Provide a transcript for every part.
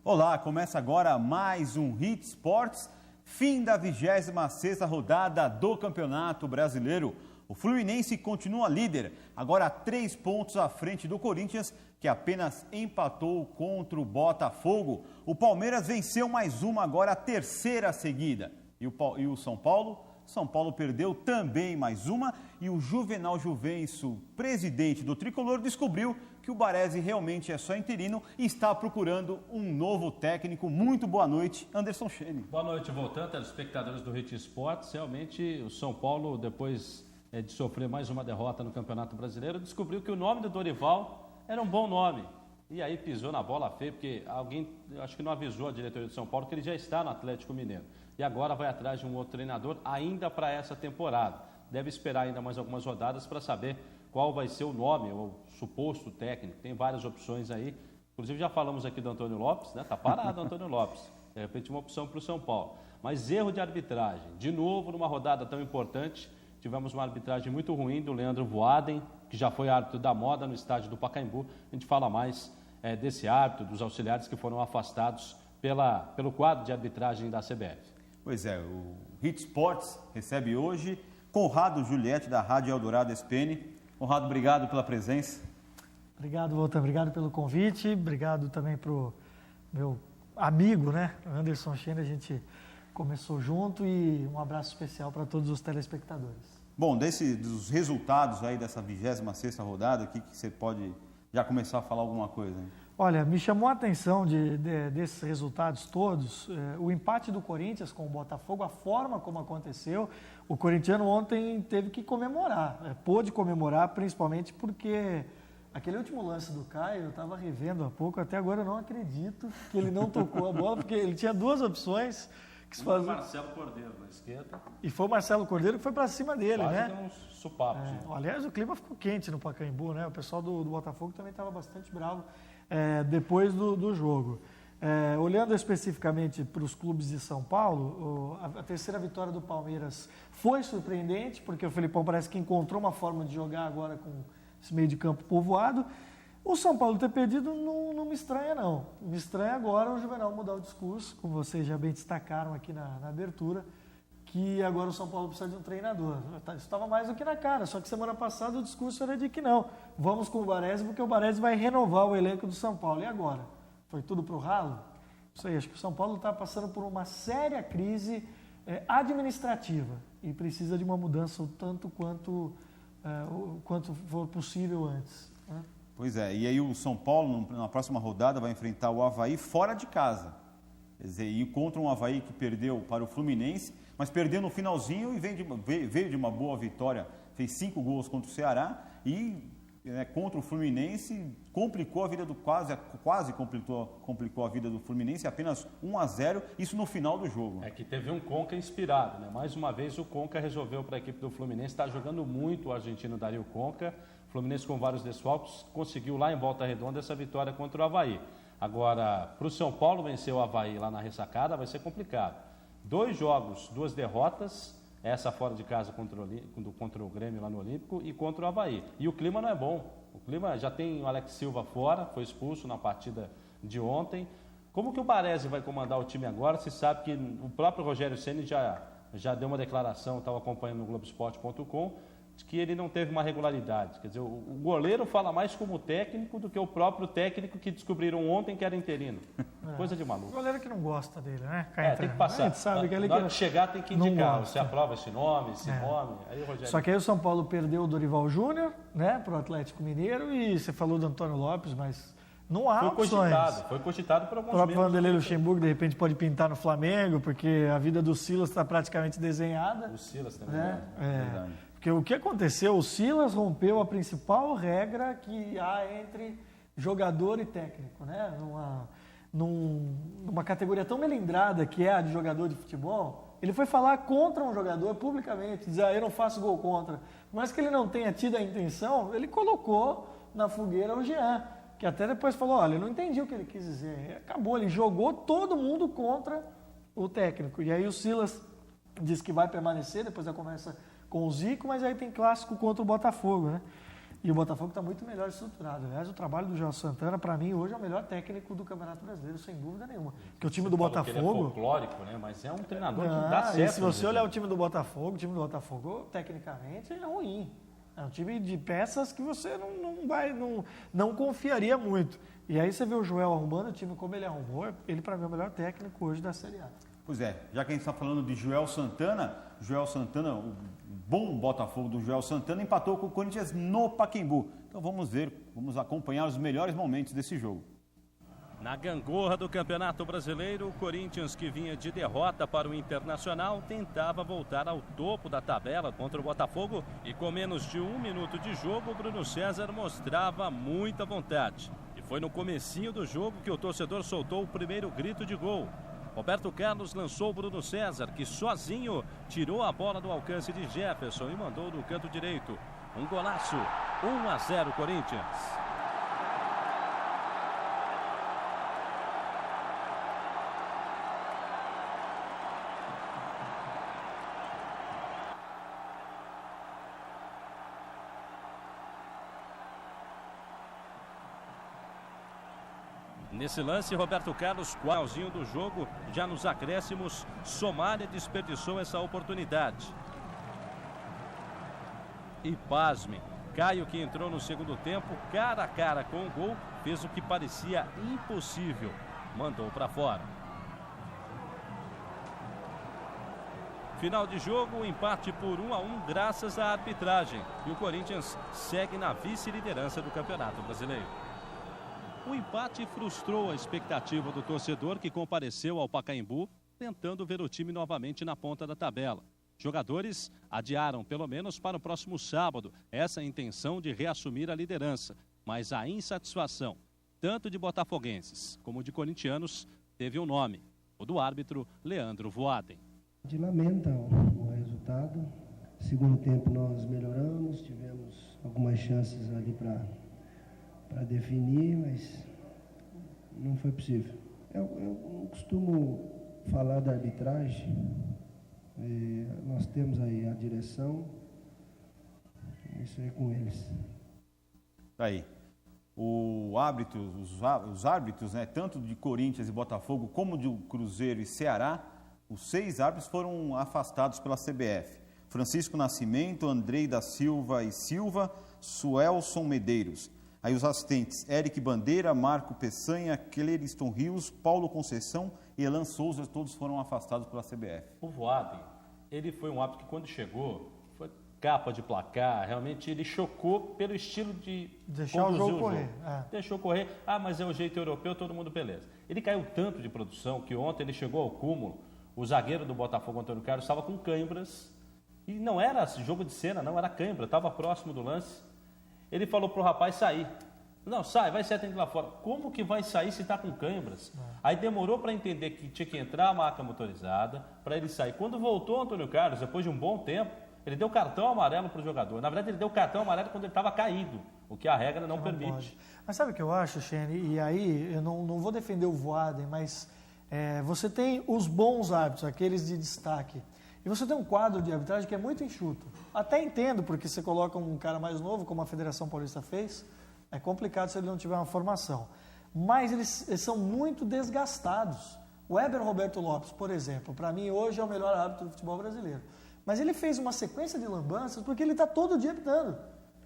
Olá, começa agora mais um Hit Sports, fim da 26ª rodada do Campeonato Brasileiro. O Fluminense continua líder, agora 3 pontos à frente do Corinthians, que apenas empatou contra o Botafogo. O Palmeiras venceu mais uma, agora a 3ª seguida. E o São Paulo? São Paulo perdeu também mais uma e o Juvenal Juvencio, presidente do Tricolor, descobriu que o Baresi realmente é só interino e está procurando um novo técnico. Muito boa noite, Anderson Chene. Boa noite, voltando, telespectadores do Hit Sports. Realmente, o São Paulo, depois de sofrer mais uma derrota no Campeonato Brasileiro, descobriu que o nome do Dorival era um bom nome. E aí pisou na bola feia, porque alguém, acho que não avisou a diretoria do São Paulo que ele já está no Atlético Mineiro. E agora vai atrás de um outro treinador ainda para essa temporada. Deve esperar ainda mais algumas rodadas para saber qual vai ser o nome, ou suposto técnico. Tem várias opções aí. Inclusive já falamos aqui do Antônio Lopes, né? Está parado o Antônio Lopes. De repente uma opção para o São Paulo. Mas erro de arbitragem. De novo, numa rodada tão importante, tivemos uma arbitragem muito ruim do Leandro Voaden, que já foi árbitro da moda no estádio do Pacaembu. A gente fala mais desse árbitro, dos auxiliares que foram afastados pelo quadro de arbitragem da CBF. Pois é, o Hit Sports recebe hoje Conrado Juliette, da Rádio Eldorado SPN. Conrado, obrigado pela presença. Obrigado, Volta, obrigado pelo convite, obrigado também para o meu amigo, né, Anderson Chene, a gente começou junto e um abraço especial para todos os telespectadores. Bom, dos resultados aí dessa 26ª rodada, o que você pode já começar a falar alguma coisa, hein? Olha, me chamou a atenção desses resultados todos, o empate do Corinthians com o Botafogo, a forma como aconteceu. O corintiano ontem teve que comemorar, pôde comemorar principalmente porque aquele último lance do Caio, eu estava revendo há pouco, até agora eu não acredito que ele não tocou a bola, porque ele tinha duas opções. Foi o Marcelo Cordeiro na esquerda. E foi o Marcelo Cordeiro que foi para cima dele, quase né? Deu uns supapos. Aliás, o clima ficou quente no Pacaembu, né? O pessoal do Botafogo também estava bastante bravo depois do jogo. Olhando especificamente para os clubes de São Paulo, a 3ª vitória do Palmeiras foi surpreendente, porque o Felipão parece que encontrou uma forma de jogar agora com esse meio de campo povoado. O São Paulo ter perdido não me estranha, não. Me estranha agora o Juvenal mudar o discurso, como vocês já bem destacaram aqui na abertura, que agora o São Paulo precisa de um treinador. Isso estava mais do que na cara, só que semana passada o discurso era de que não. Vamos com o Baresi, porque o Baresi vai renovar o elenco do São Paulo. E agora? Foi tudo para o ralo? Isso aí, acho que o São Paulo está passando por uma séria crise administrativa e precisa de uma mudança o tanto quanto for possível antes, né? Pois é, e aí o São Paulo, na próxima rodada, vai enfrentar o Avaí fora de casa. Quer dizer, e contra um Avaí que perdeu para o Fluminense, mas perdeu no finalzinho e veio de uma boa vitória. Fez 5 gols contra o Ceará e contra o Fluminense complicou a vida quase complicou a vida do Fluminense, apenas 1-0, isso no final do jogo. É que teve um Conca inspirado, né? Mais uma vez o Conca resolveu para a equipe do Fluminense, está jogando muito o argentino Dario Conca. O Fluminense com vários desfalques conseguiu lá em Volta Redonda essa vitória contra o Avaí. Agora, para o São Paulo vencer o Avaí lá na ressacada vai ser complicado. 2 jogos, 2 derrotas, essa fora de casa contra o Grêmio lá no Olímpico e contra o Avaí. E o clima não é bom. O clima já tem o Alex Silva fora, foi expulso na partida de ontem. Como que o Baresi vai comandar o time agora? Se sabe que o próprio Rogério Ceni já deu uma declaração, estava acompanhando no Globoesporte.com, de que ele não teve uma regularidade. Quer dizer, o goleiro fala mais como técnico do que o próprio técnico que descobriram ontem que era interino. Coisa de maluco. O goleiro que não gosta dele, né? Tem que passar. A gente sabe que ele na hora de chegar tem que indicar. Você aprova esse nome. Aí o Rogério... Só que aí o São Paulo perdeu o Dorival Júnior, né, para o Atlético Mineiro, e você falou do Antônio Lopes, mas não há opções. Foi cogitado por alguns O próprio Vanderlei membros. Luxemburgo, de repente, pode pintar no Flamengo, porque a vida do Silas está praticamente desenhada. O Silas também. Né? Porque o que aconteceu? O Silas rompeu a principal regra que há entre jogador e técnico, né? Numa categoria tão melindrada que é a de jogador de futebol, ele foi falar contra um jogador publicamente, dizer, eu não faço gol contra. Mas que ele não tenha tido a intenção, ele colocou na fogueira o Jean, que até depois falou, olha, eu não entendi o que ele quis dizer. Acabou, ele jogou todo mundo contra o técnico. E aí o Silas disse que vai permanecer depois da conversa com o Zico, mas aí tem clássico contra o Botafogo, né? E o Botafogo está muito melhor estruturado. Aliás, o trabalho do João Santana, para mim, hoje é o melhor técnico do Campeonato Brasileiro, sem dúvida nenhuma. Porque o time do Botafogo... Ele é folclórico, né? Mas é um treinador que dá certo. E se você olhar o time do Botafogo, tecnicamente, é ruim. É um time de peças que você não confiaria muito. E aí você vê o Joel arrumando o time como ele arrumou, ele para mim é o melhor técnico hoje da Série A. Pois é, já que a gente está falando de Joel Santana, o bom Botafogo do Joel Santana empatou com o Corinthians no Pacaembu. Então vamos acompanhar os melhores momentos desse jogo. Na gangorra do Campeonato Brasileiro, o Corinthians, que vinha de derrota para o Internacional, tentava voltar ao topo da tabela contra o Botafogo e com menos de 1 minuto de jogo, o Bruno César mostrava muita vontade. E foi no comecinho do jogo que o torcedor soltou o primeiro grito de gol. Roberto Carlos lançou o Bruno César, que sozinho tirou a bola do alcance de Jefferson e mandou no canto direito. Um golaço, 1-0 Corinthians. Nesse lance, Roberto Carlos, finalzinho do jogo, já nos acréscimos, Somália desperdiçou essa oportunidade. E pasmem, Caio, que entrou no segundo tempo, cara a cara com o gol, fez o que parecia impossível, mandou para fora. Final de jogo, empate por 1-1 graças à arbitragem. E o Corinthians segue na vice-liderança do Campeonato Brasileiro. O empate frustrou a expectativa do torcedor que compareceu ao Pacaembu, tentando ver o time novamente na ponta da tabela. Jogadores adiaram, pelo menos para o próximo sábado, essa intenção de reassumir a liderança. Mas a insatisfação, tanto de botafoguenses como de corintianos, teve um nome: o do árbitro Leandro Voaden. A gente lamenta o resultado. Segundo tempo nós melhoramos, tivemos algumas chances ali para definir, mas não foi possível. Eu costumo falar da arbitragem, nós temos aí a direção, isso é com eles. Aí, os árbitros, né, tanto de Corinthians e Botafogo, como de Cruzeiro e Ceará, os 6 árbitros foram afastados pela CBF. Francisco Nascimento, Andrei da Silva e Silva, Suelson Medeiros. Aí os assistentes, Eric Bandeira, Marco Peçanha, Cleriston Rios, Paulo Conceição e Elan Souza, todos foram afastados pela CBF. O Voaden, ele foi um árbitro que quando chegou, foi capa de placar, realmente ele chocou pelo estilo de deixar o jogo correr. Deixou correr, mas é o jeito europeu, todo mundo beleza. Ele caiu tanto de produção que ontem ele chegou ao cúmulo, o zagueiro do Botafogo, Antônio Carlos, estava com câimbras, e não era jogo de cena, não, era câimbra, estava próximo do lance. Ele falou pro rapaz sair. Não, sai, vai ser atendido lá fora. Como que vai sair se está com câimbras? Aí demorou para entender que tinha que entrar a máquina motorizada para ele sair. Quando voltou o Antônio Carlos, depois de um bom tempo, ele deu cartão amarelo para o jogador. Na verdade, ele deu cartão amarelo quando ele estava caído, o que a regra não permite. Pode. Mas sabe o que eu acho, Xene? E aí, eu não vou defender o Voaden, mas você tem os bons árbitros, aqueles de destaque. E você tem um quadro de arbitragem que é muito enxuto. Até entendo, porque você coloca um cara mais novo, como a Federação Paulista fez, é complicado se ele não tiver uma formação. Mas eles são muito desgastados. O Weber Roberto Lopes, por exemplo, para mim hoje é o melhor árbitro do futebol brasileiro. Mas ele fez uma sequência de lambanças porque ele está todo dia apitando.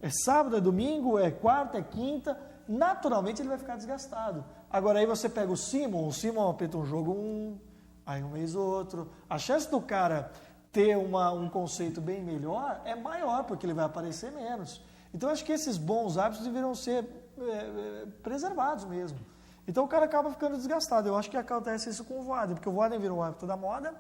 É sábado, é domingo, é quarta, é quinta. Naturalmente ele vai ficar desgastado. Agora aí você pega o Simon apita um jogo aí um mês outro. A chance do cara ter um conceito bem melhor é maior, porque ele vai aparecer menos. Então, acho que esses bons hábitos deveriam ser preservados mesmo. Então, o cara acaba ficando desgastado. Eu acho que acontece isso com o Voaden, porque o Voaden virou um hábito da moda.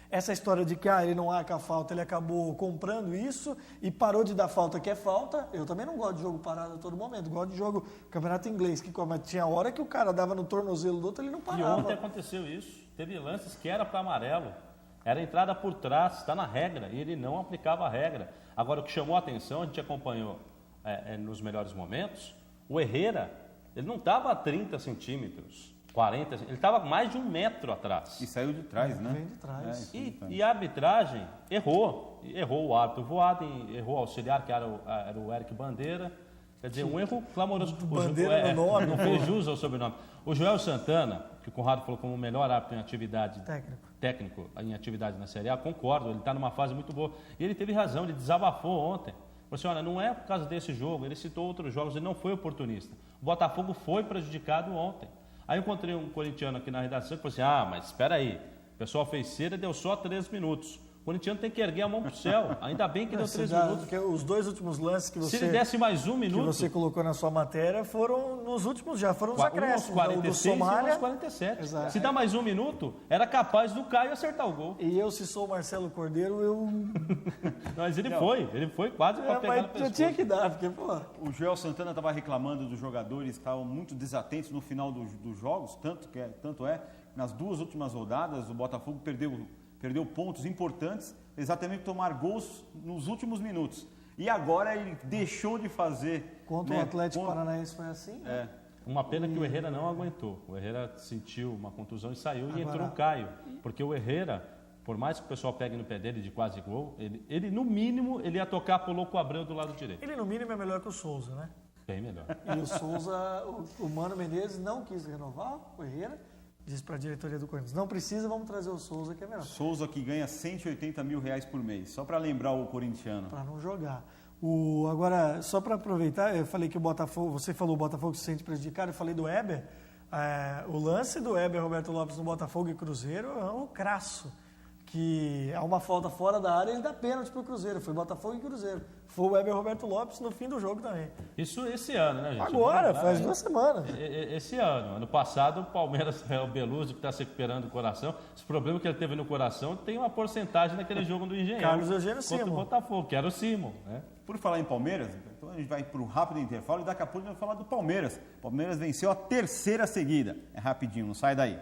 Essa história de que ele não arca a falta, ele acabou comprando isso e parou de dar falta que é falta. Eu também não gosto de jogo parado a todo momento. Gosto de jogo campeonato inglês, que tinha hora que o cara dava no tornozelo do outro, ele não parava. E ontem aconteceu isso. Teve lances que era para amarelo. Era entrada por trás, está na regra, e ele não aplicava a regra. Agora, o que chamou a atenção, a gente acompanhou nos melhores momentos, o Herrera, ele não estava a 30 centímetros ele estava mais de 1 metro atrás. E saiu de trás, né? Vem de trás. E a arbitragem errou o árbitro Voaden, errou o auxiliar, que era o Eric Bandeira. Quer dizer, um erro clamoroso. Bandeira no nome. Não fez jus ao sobrenome. O Joel Santana, que o Conrado falou como o melhor árbitro em atividade técnico em atividade na Série A, concordo, ele está numa fase muito boa. E ele teve razão, ele desabafou ontem. Falou assim, olha, não é por causa desse jogo, ele citou outros jogos, ele não foi oportunista. O Botafogo foi prejudicado ontem. Aí eu encontrei um corintiano aqui na redação que falou assim, mas espera aí, o pessoal fez cera e deu só 3 minutos. O corintiano tem que erguer a mão pro céu. Ainda bem que deu 3 minutos. Porque os 2 últimos lances que você... Se ele desse mais 1 minuto... Que você colocou na sua matéria foram nos últimos, já foram os acréscimos. Uns 46 e uns 47. Exato. Se dá mais 1 minuto, era capaz do Caio acertar o gol. E eu, se sou o Marcelo Cordeiro, eu... Mas ele foi quase para pegar no pescoço. Eu tinha que dar, porque, pô... O Joel Santana estava reclamando dos jogadores que estavam muito desatentos no final dos jogos, tanto é, nas 2 últimas rodadas, o Botafogo perdeu pontos importantes, exatamente tomar gols nos últimos minutos. E agora ele deixou de fazer... Contra o Atlético Paranaense foi assim? É. Uma pena que o Herrera não aguentou. O Herrera sentiu uma contusão e saiu e entrou o Caio. Porque o Herrera, por mais que o pessoal pegue no pé dele de quase gol, ele no mínimo, ele ia tocar pro Louco Abreu do lado direito. Ele no mínimo é melhor que o Souza, né? Bem melhor. E o Souza, o Mano Menezes não quis renovar o Herrera. Disse para a diretoria do Corinthians, não precisa, vamos trazer o Souza que é melhor. Souza que ganha R$180 mil por mês, só para lembrar o corintiano. Para não jogar. Agora, só para aproveitar, eu falei que o Botafogo, você falou o Botafogo se sente prejudicado, eu falei do Weber. O lance do Weber Roberto Lopes no Botafogo e Cruzeiro é um crasso. Que há uma falta fora da área, ele dá pênalti para o Cruzeiro. Foi Botafogo e Cruzeiro. Foi o Weber Roberto Lopes no fim do jogo também. Isso esse ano, né, gente? Agora, faz 2 semanas. Esse ano. Ano passado, o Palmeiras, o Beluso, que está se recuperando do coração. Esse problema que ele teve no coração tem uma porcem naquele jogo do Engenhão. Carlos Eugênio Simon. Contra o Botafogo, que era o Simon, né? Por falar em Palmeiras, então a gente vai para um rápido intervalo e daqui a pouco a gente vai falar do Palmeiras. O Palmeiras venceu a 3ª seguida. É rapidinho, não sai daí.